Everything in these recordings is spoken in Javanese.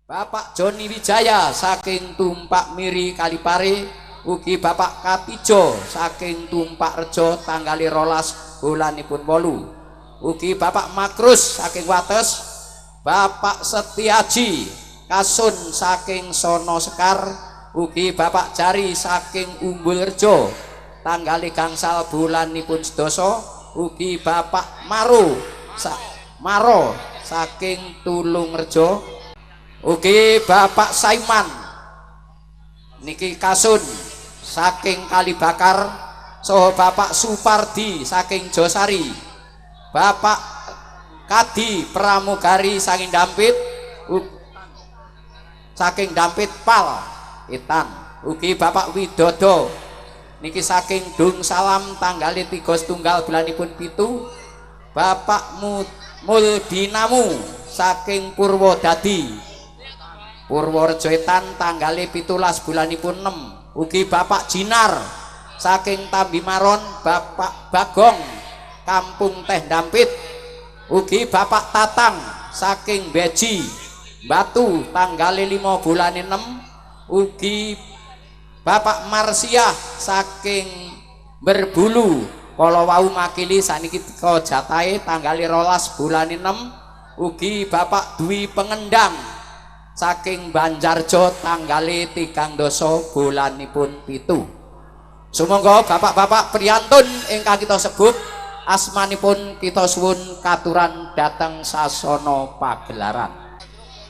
Bapak Joni Wijaya saking Tumpak Miri Kalipare, ugi Bapak Katijo saking Tumpak Rejo tanggali rolas bulanipun 8, ugi Bapak Makrus saking Wates, Bapak Setiaji Kasun saking Sono Sekar, ugi Bapak Jari saking Umbul Rejo tanggali gangsal bulanipun 11, ugi Bapak Maro saking Tulung Rejo, ugi Bapak Saiman niki Kasun saking Kalibakar, soho Bapak Supardi saking Josari, Bapak Kadi Pramugari saking Dampit Pal Itan, ugi Bapak Widodo niki saking Dung Salam tanggali 3 setunggal bulanipun 7, Bapak Muldinamu saking Purwodadi Purworejo Etan tanggali 17 bulanipun 6, ugi Bapak Jinar saking Tambimaron, Bapak Bagong Kampung Teh Dampit, ugi Bapak Tatang saking Beji Batu tanggali 5 bulan 6, ugi Bapak Marsiah saking Berbulu kala wau makili saniki jatahe tanggali 12 bulan 6, ugi Bapak Dwi Pengendang saking Banjarjo tanggali 3 bulanipun 7. Sumangga bapak-bapak priyantun ingkang kita sebut asmanipun kita suwun katuran dhateng sasana pagelaran.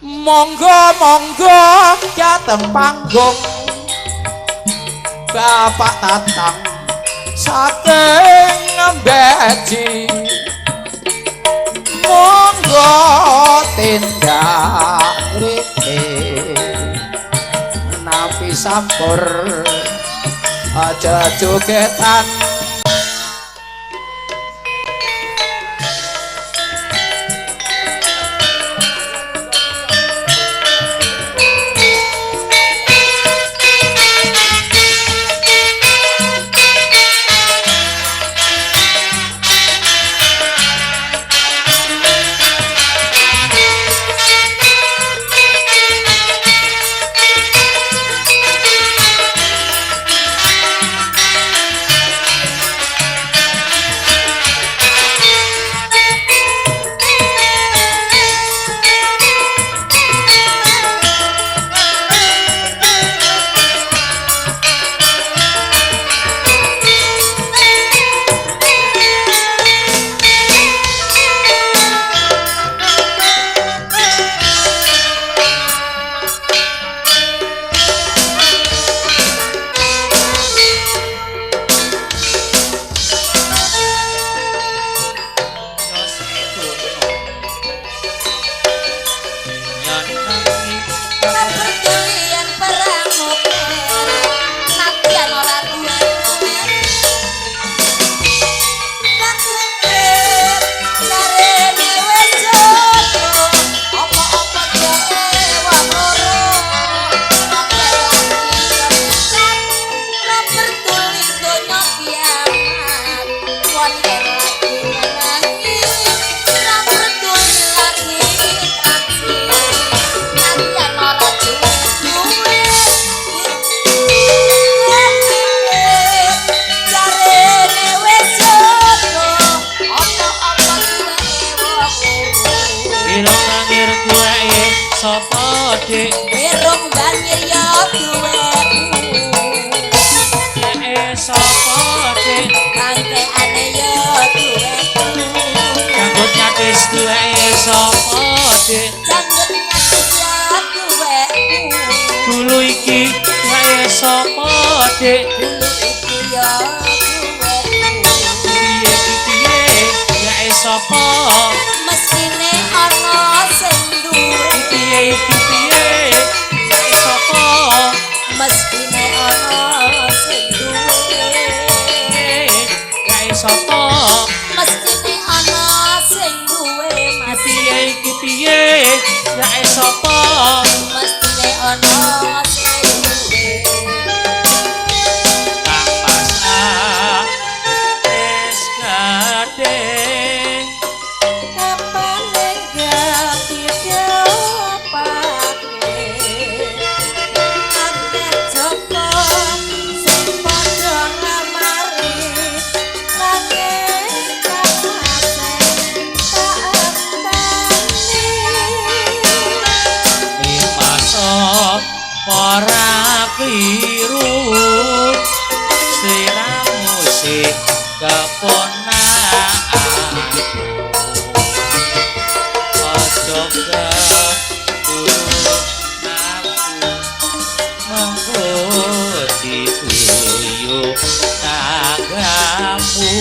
Monggo dhateng panggung Bapak Tatang saking Beji, monggo tindak rike napi sampur aja jogetan. Dulu iki wae sapa Dik? Dulu iki ya piye wae sapa? Mesine ana sing duwe. Piye wae sapa? Mesine ana sing duwe. Wae sapa? Mesine ana sing duwe. Piye wae sapa? Mesine ana ora kliru sliramu sing keponakanku aja kepurung aku mengko dituyu tanggamu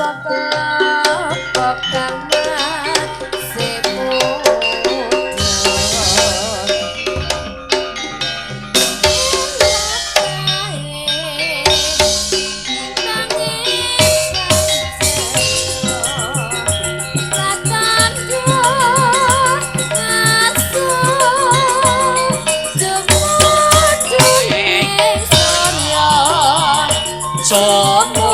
Kelompok-kelompok kamat semu somo